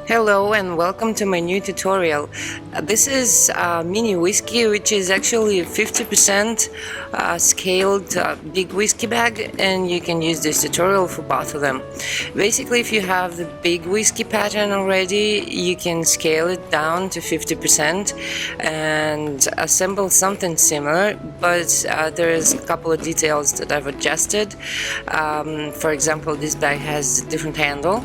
Hello and welcome to my new tutorial. This is mini whiskey, which is actually 50% scaled big whiskey bag, and you can use this tutorial for both of them. Basically, if you have the big whiskey pattern already, you can scale it down to 50% and assemble something similar, but there's a couple of details that I've adjusted. For example, this bag has a different handle.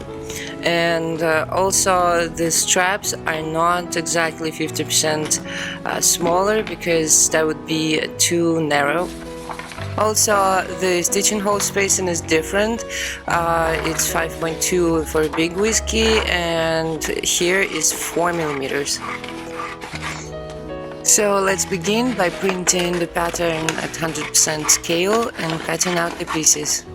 And also the straps are not exactly 50% smaller because that would be too narrow. Also, the stitching hole spacing is different. It's 5.2 for a big whiskey, and here is 4 millimeters. So let's begin by printing the pattern at 100% scale and cutting out the pieces.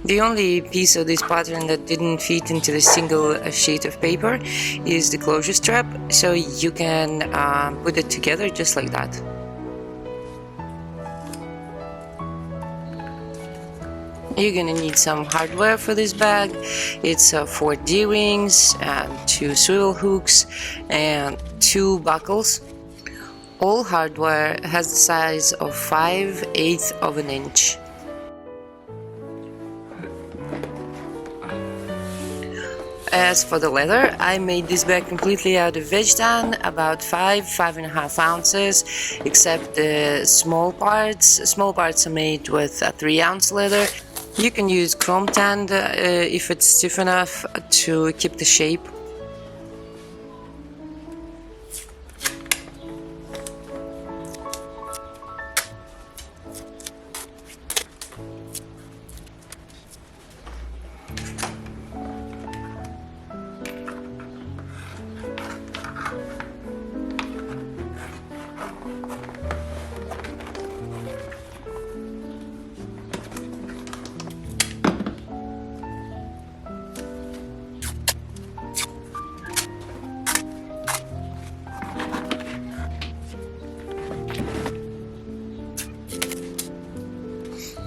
The only piece of this pattern that didn't fit into the single sheet of paper is the closure strap, so you can put it together just like that. You're gonna need some hardware for this bag. It's 4 D-rings, 2 swivel hooks, and 2 buckles. All hardware has the size of 5/8 of an inch. As for the leather, I made this bag completely out of veg tan, about 5.5 ounces, except the small parts. Small parts are made with a 3-ounce leather. You can use chrome tan if it's stiff enough to keep the shape.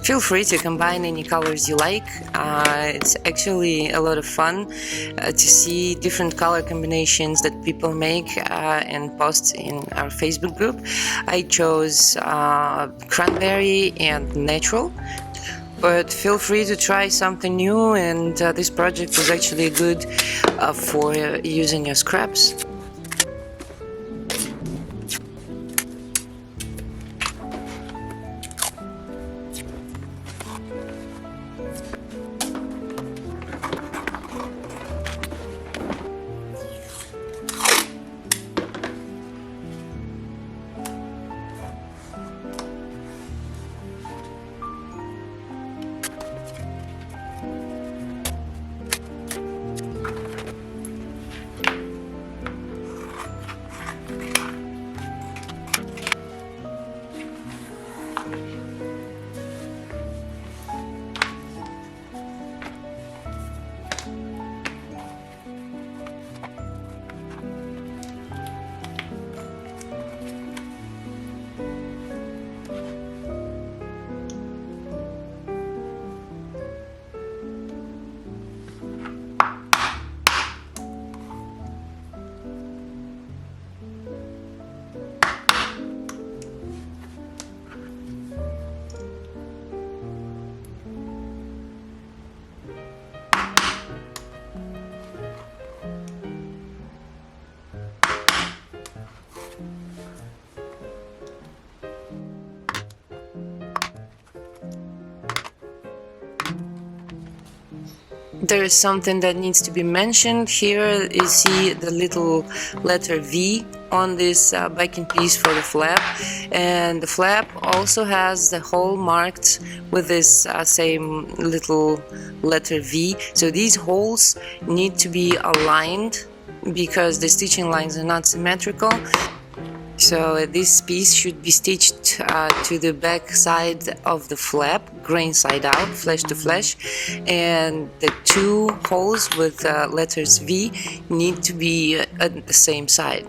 Feel free to combine any colors you like. It's actually a lot of fun to see different color combinations that people make and post in our Facebook group. I chose cranberry and natural, but feel free to try something new, and this project is actually good for using your scraps. There is something that needs to be mentioned here. You see the little letter V on this backing piece for the flap, and the flap also has the hole marked with this same little letter V. So these holes need to be aligned because the stitching lines are not symmetrical. So this piece should be stitched to the back side of the flap, grain side out, flesh to flesh, and the two holes with letters V need to be at the same side.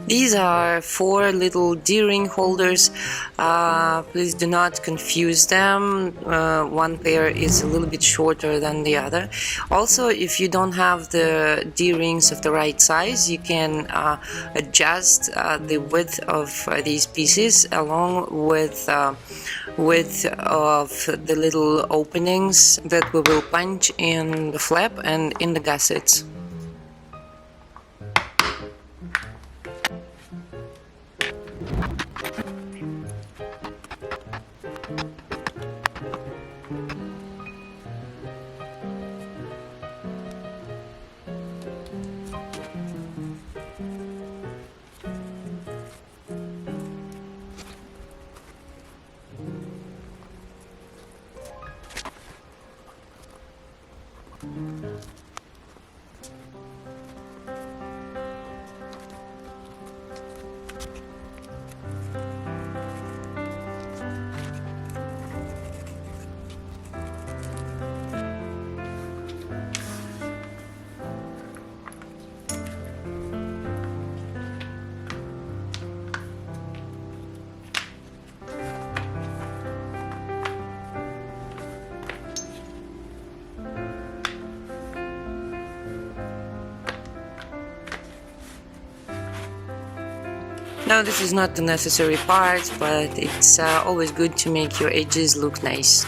These are 4 little D-ring holders. Please do not confuse them. One pair is a little bit shorter than the other. Also, if you don't have the D-rings of the right size, you can adjust the width of these pieces along with width of the little openings that we will punch in the flap and in the gussets. Now, this is not the necessary part, but it's always good to make your edges look nice.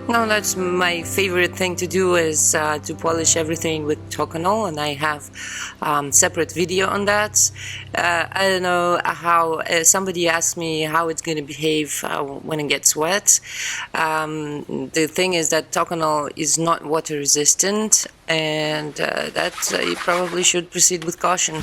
Now, that's my favorite thing to do, is to polish everything with Tokonol, and I have separate video on that. I don't know how, somebody asked me how it's going to behave when it gets wet. The thing is that Tokonol is not water resistant, and that you probably should proceed with caution.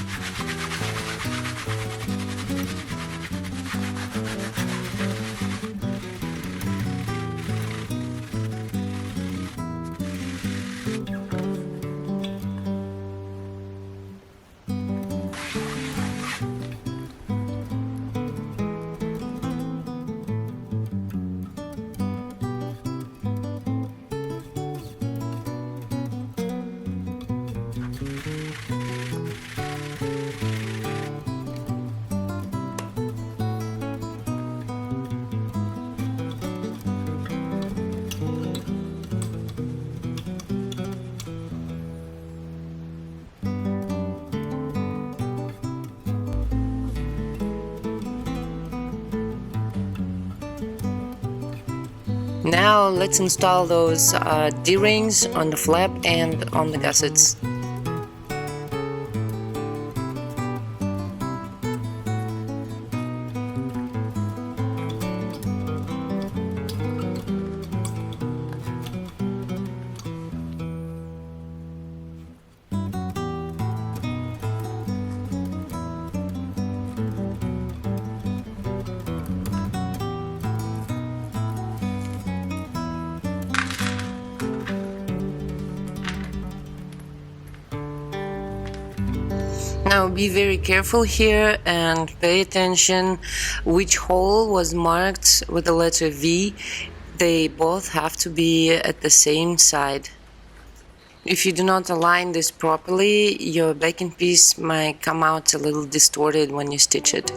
Now let's install those D-rings on the flap and on the gussets. Now be very careful here and pay attention which hole was marked with the letter V. They both have to be at the same side. If you do not align this properly, your backing piece might come out a little distorted when you stitch it.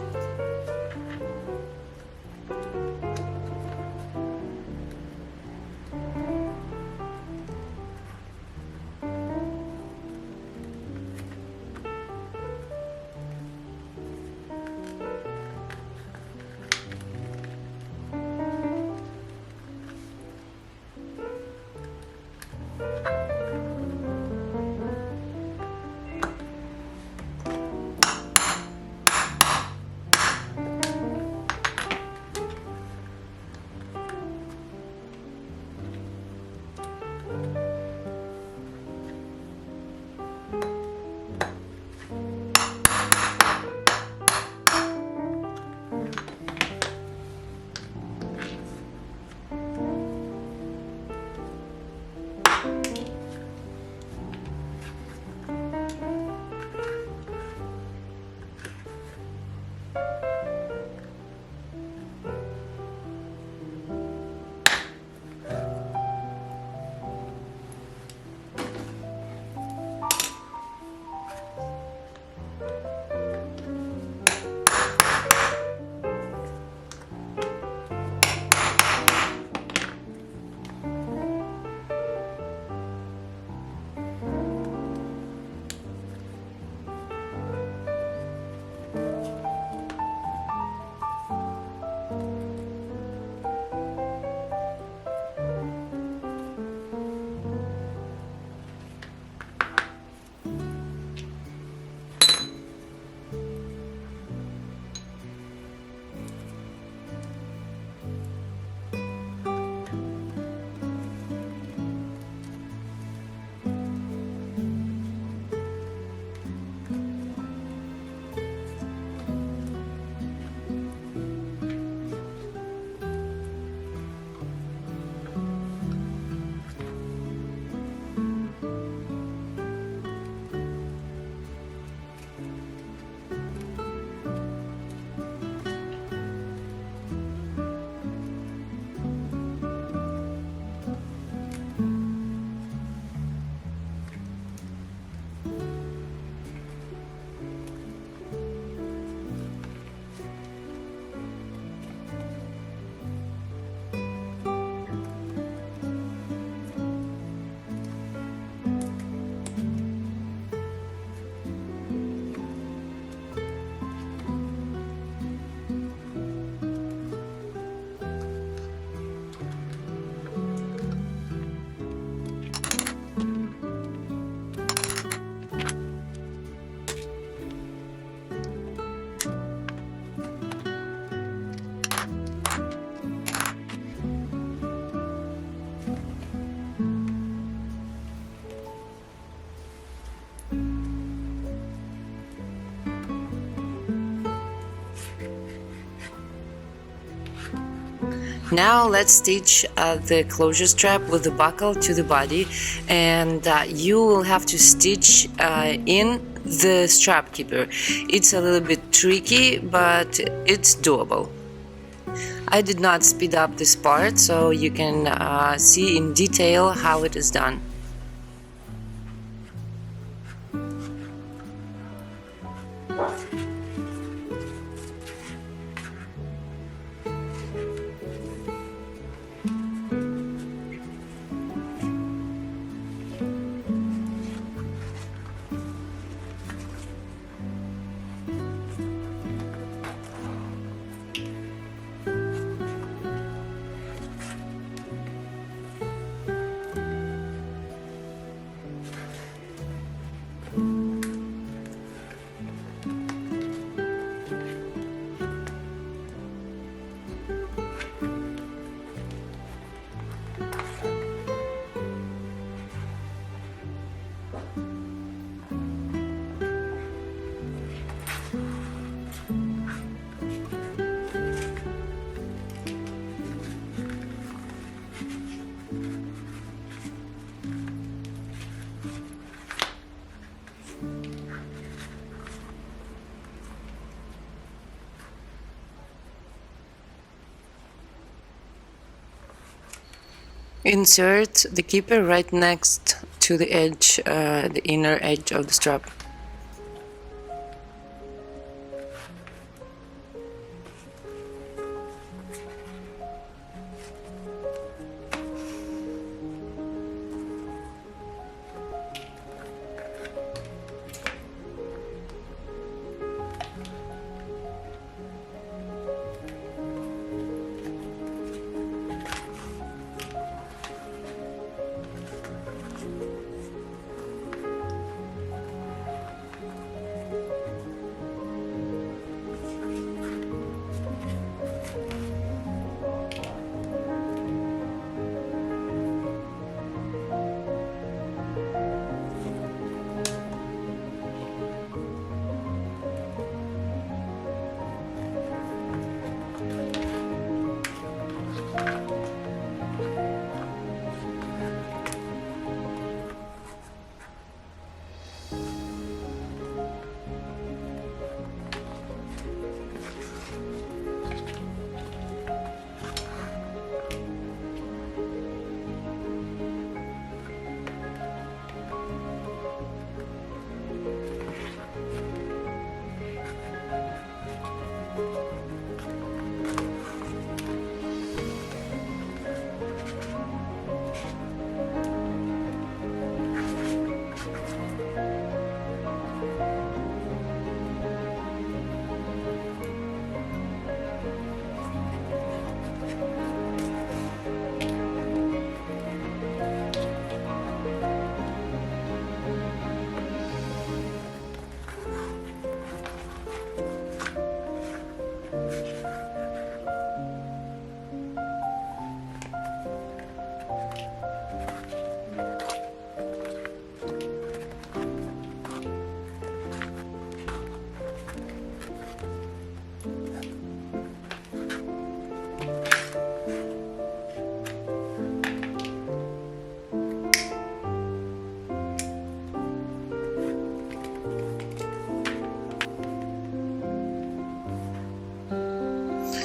Now let's stitch the closure strap with the buckle to the body, and you will have to stitch in the strap keeper. It's a little bit tricky, but it's doable. I did not speed up this part, so you can see in detail how it is done. Insert the keeper right next to the edge, the inner edge of the strap.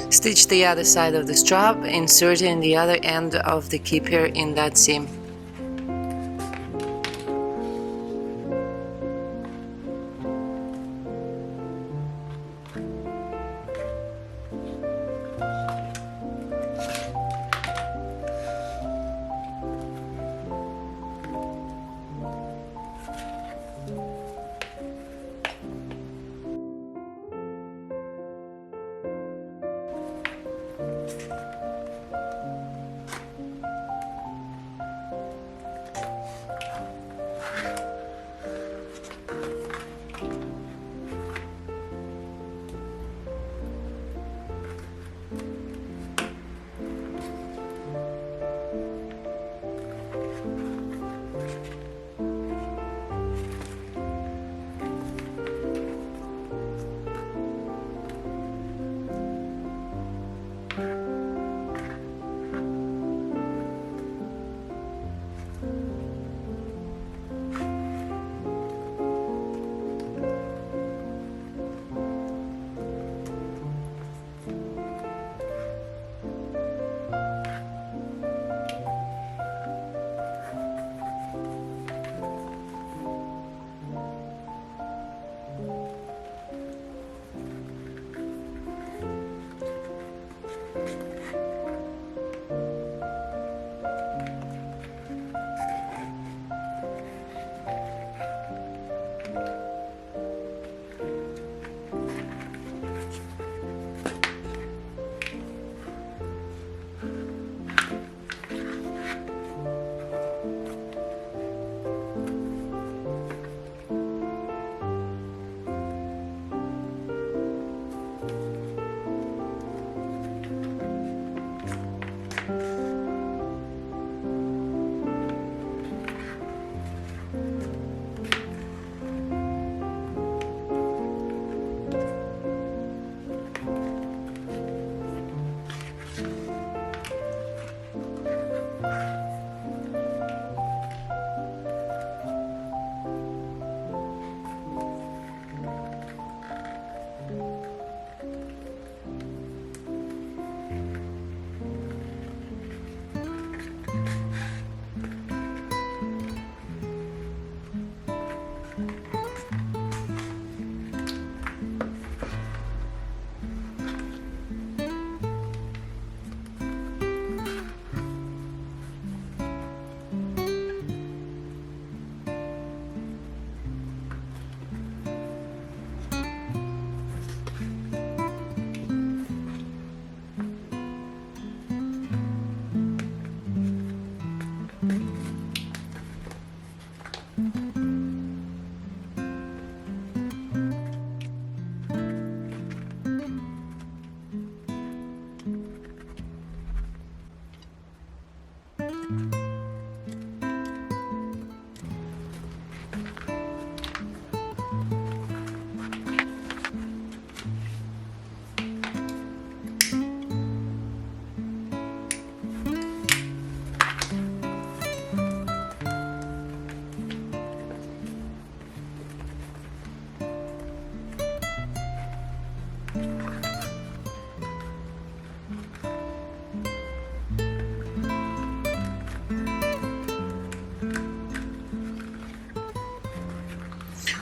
Stitch the other side of the strap, inserting the other end of the keeper in that seam.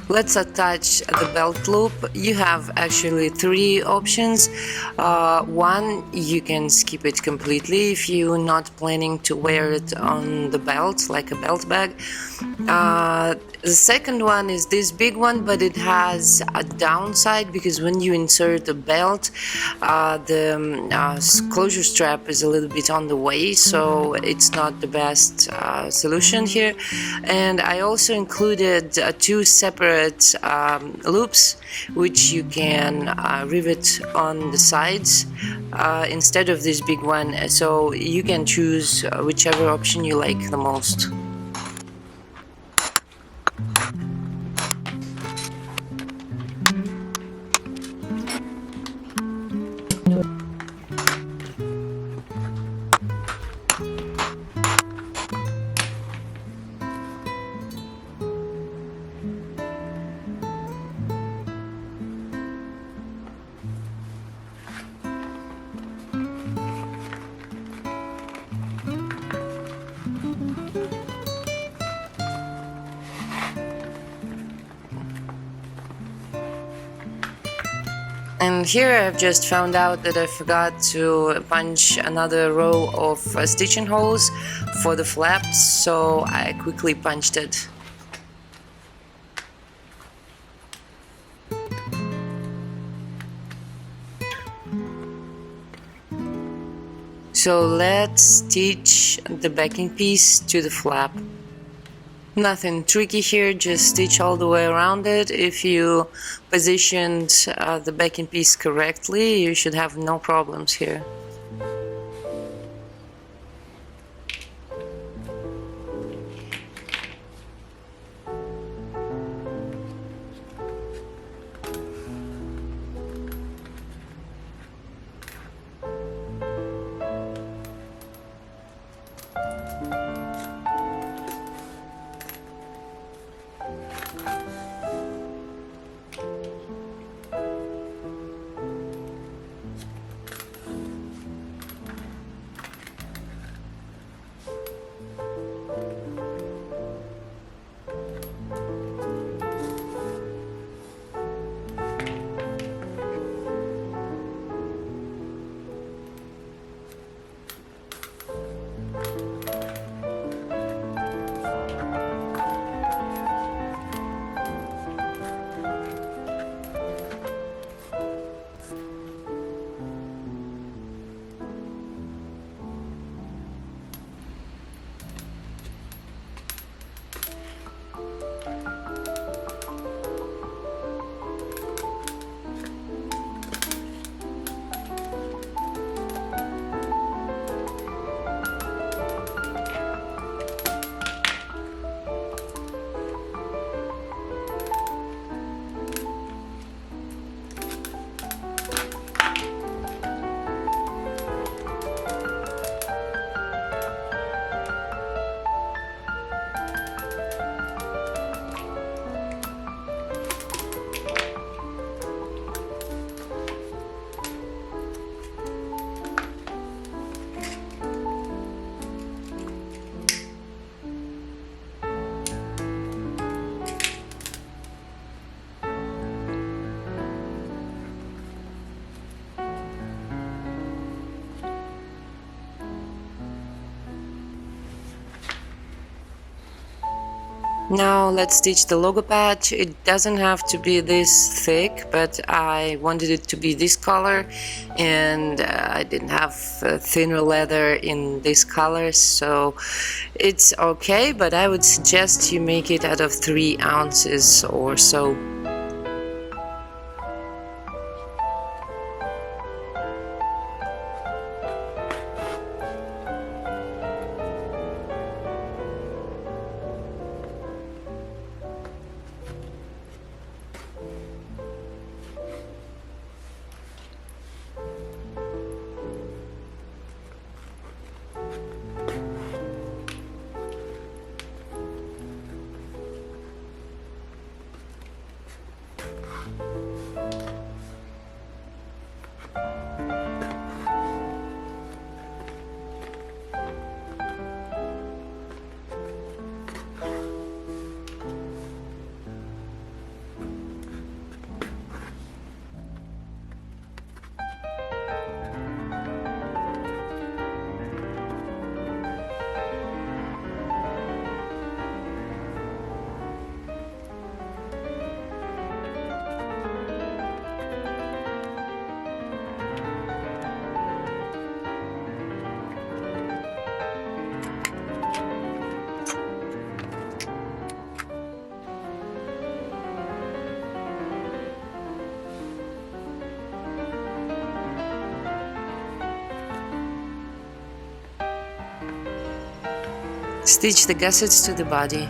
Let's attach the belt loop. You have actually three options. One, you can skip it completely if you're not planning to wear it on the belt like a belt bag. The second one is this big one, but it has a downside because when you insert the belt, the closure strap is a little bit on the way, so it's not the best solution here. And I also included two separate loops which you can rivet on the sides instead of this big one, so you can choose whichever option you like the most. And here I've just found out that I forgot to punch another row of stitching holes for the flaps, so I quickly punched it. So let's stitch the backing piece to the flap. Nothing tricky here, just stitch all the way around it. If you positioned the backing piece correctly, you should have no problems here. Now let's stitch the logo patch. It doesn't have to be this thick, but I wanted it to be this color, and I didn't have thinner leather in this color, so it's okay, but I would suggest you make it out of 3 ounces or so. Stitch the gussets to the body.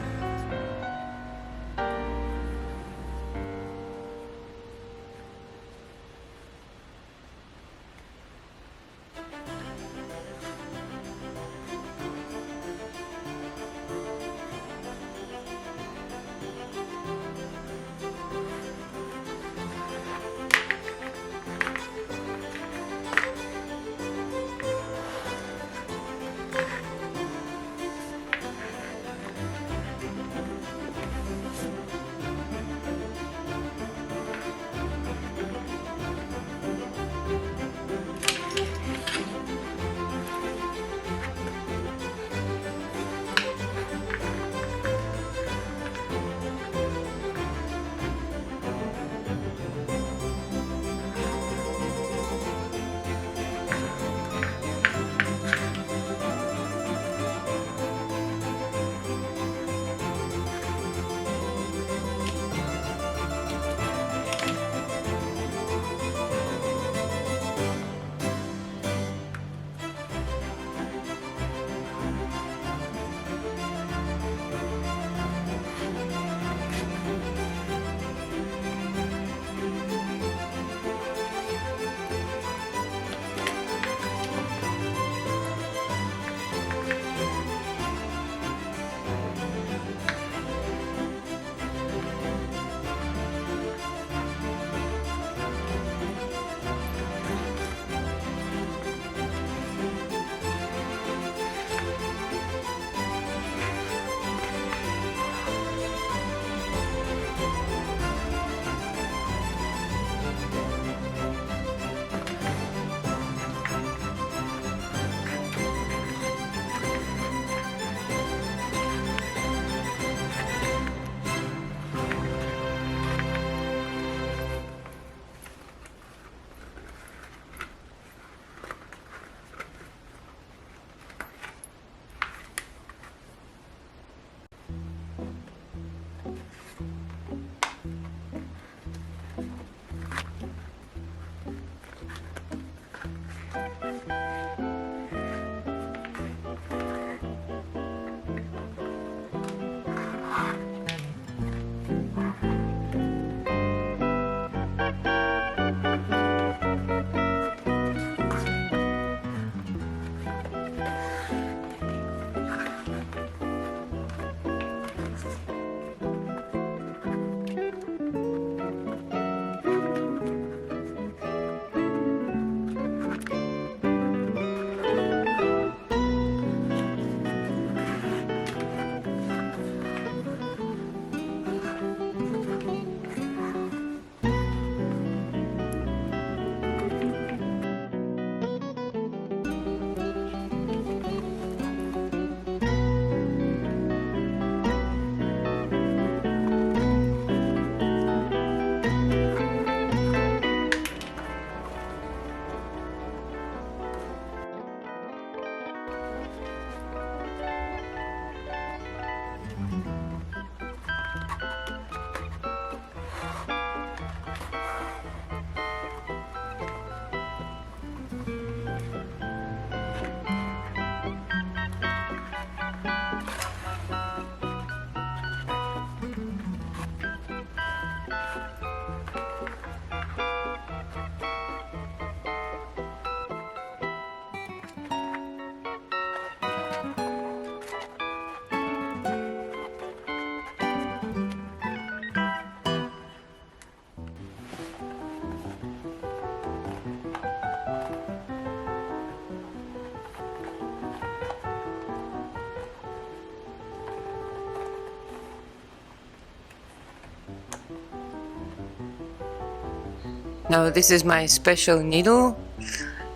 Now this is my special needle,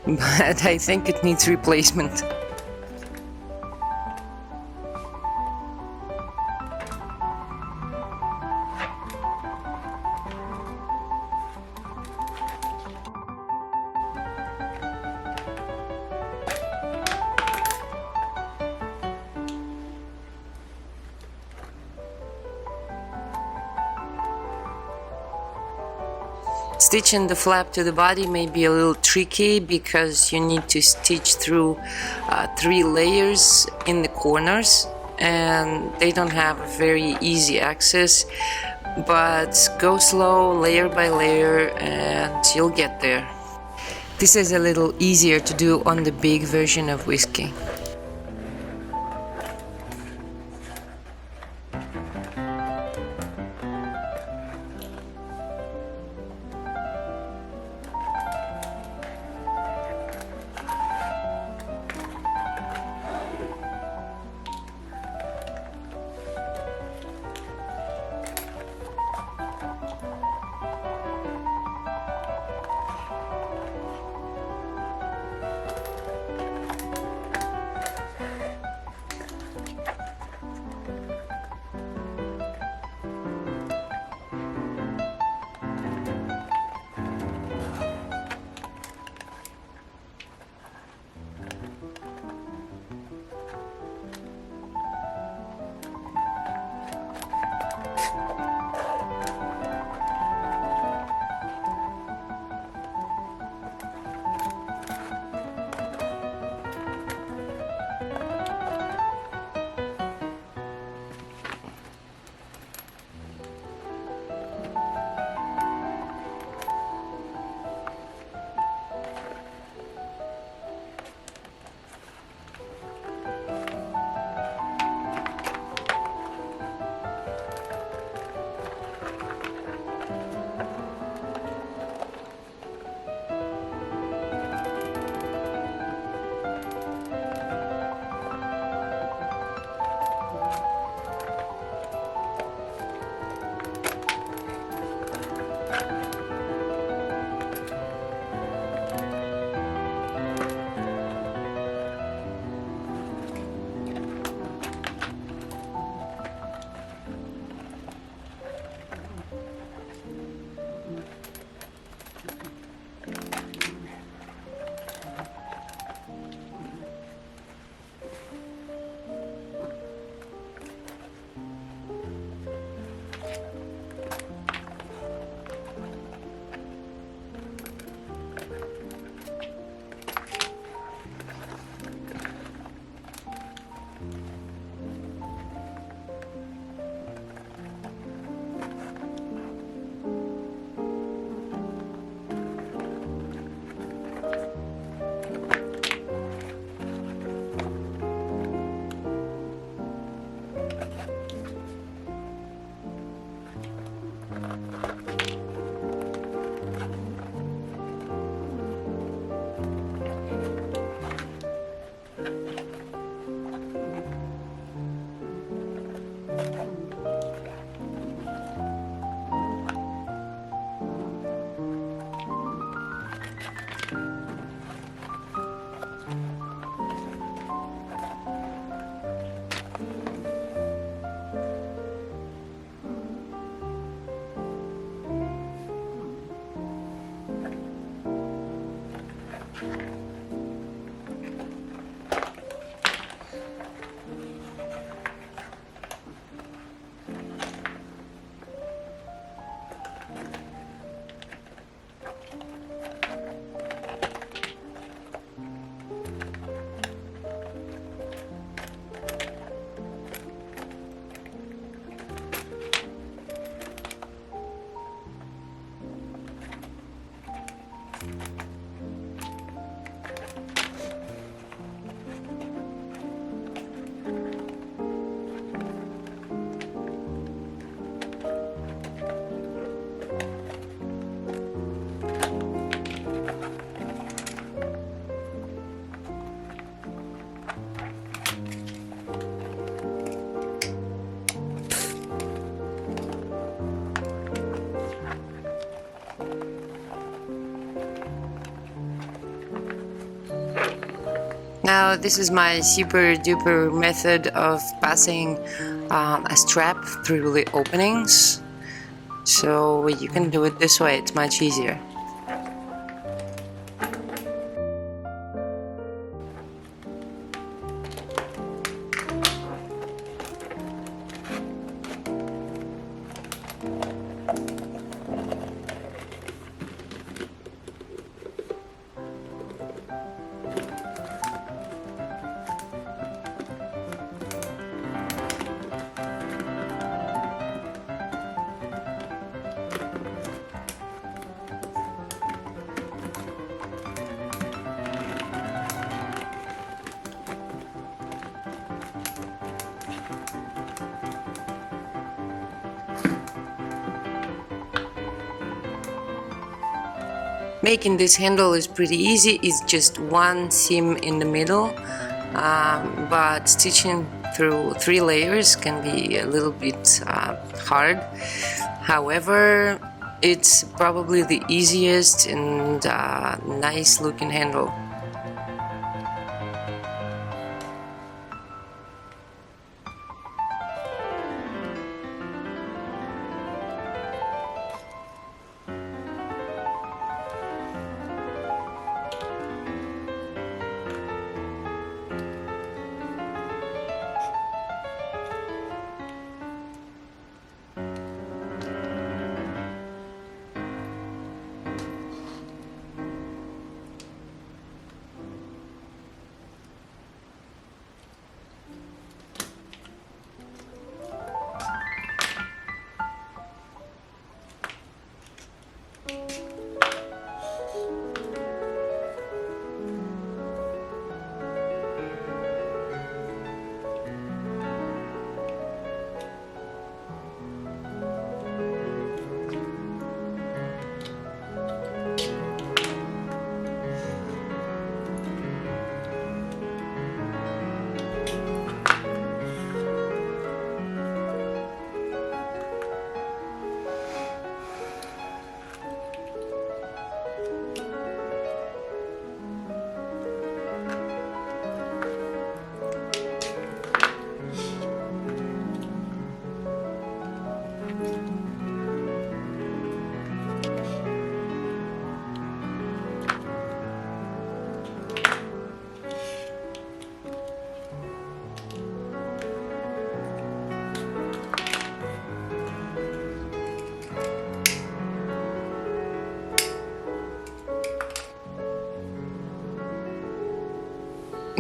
but I think it needs replacement. Stitching the flap to the body may be a little tricky because you need to stitch through 3 layers in the corners, and they don't have a very easy access, but go slow, layer by layer, and you'll get there. This is a little easier to do on the big version of whiskey. Now this is my super duper method of passing a strap through the openings. So you can do it this way, it's much easier. Making this handle is pretty easy. It's just one seam in the middle, but stitching through 3 layers can be a little bit hard. However, it's probably the easiest and nice looking handle.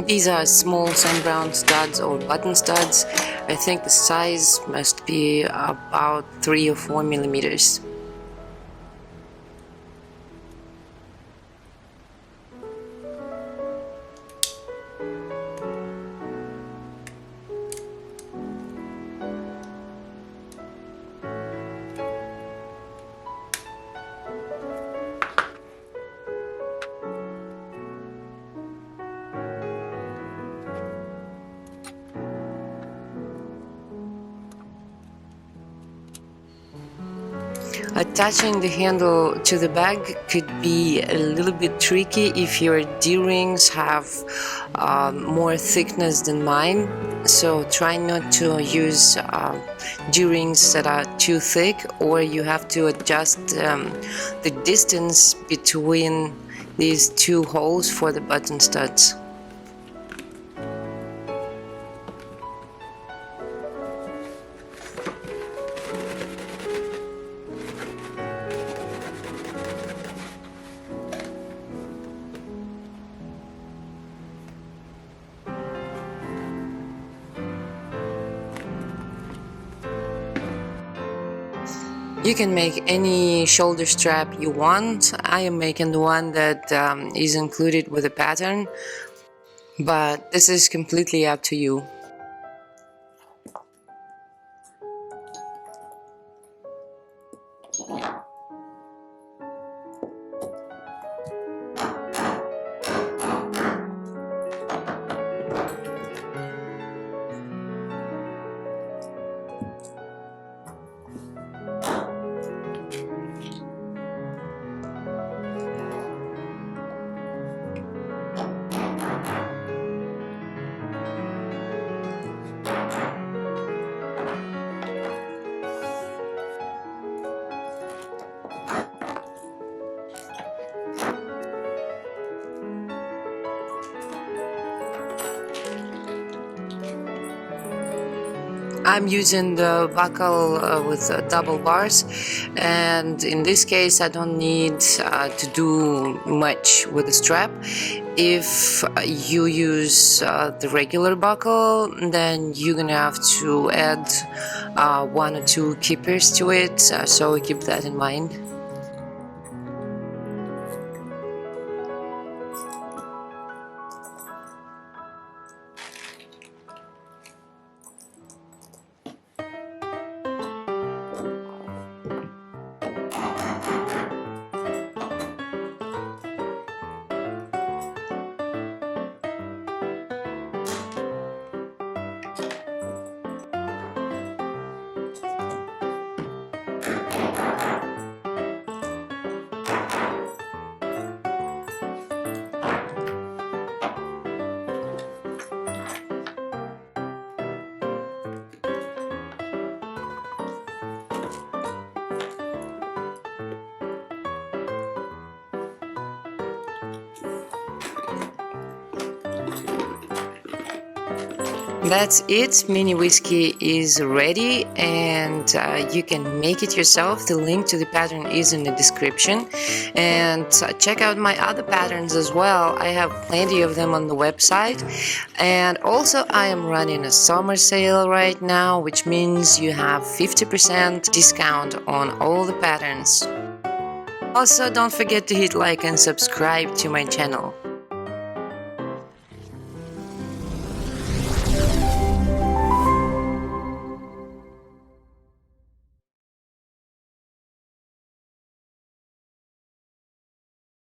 These are small sun brown studs or button studs. I think the size must be about 3 or 4 millimeters. Attaching the handle to the bag could be a little bit tricky if your D-rings have more thickness than mine, so try not to use D-rings that are too thick, or you have to adjust the distance between these 2 holes for the button studs. You can make any shoulder strap you want. I am making the one that is included with the pattern, but this is completely up to you. I'm using the buckle with double bars, and in this case I don't need to do much with the strap. If you use the regular buckle, then you're gonna have to add 1 or 2 keepers to it, so keep that in mind. That's it. Mini whiskey is ready, and you can make it yourself. The link to the pattern is in the description, and check out my other patterns as well. I have plenty of them on the website, and also I am running a summer sale right now, which means you have 50% discount on all the patterns. Also, don't forget to hit like and subscribe to my channel.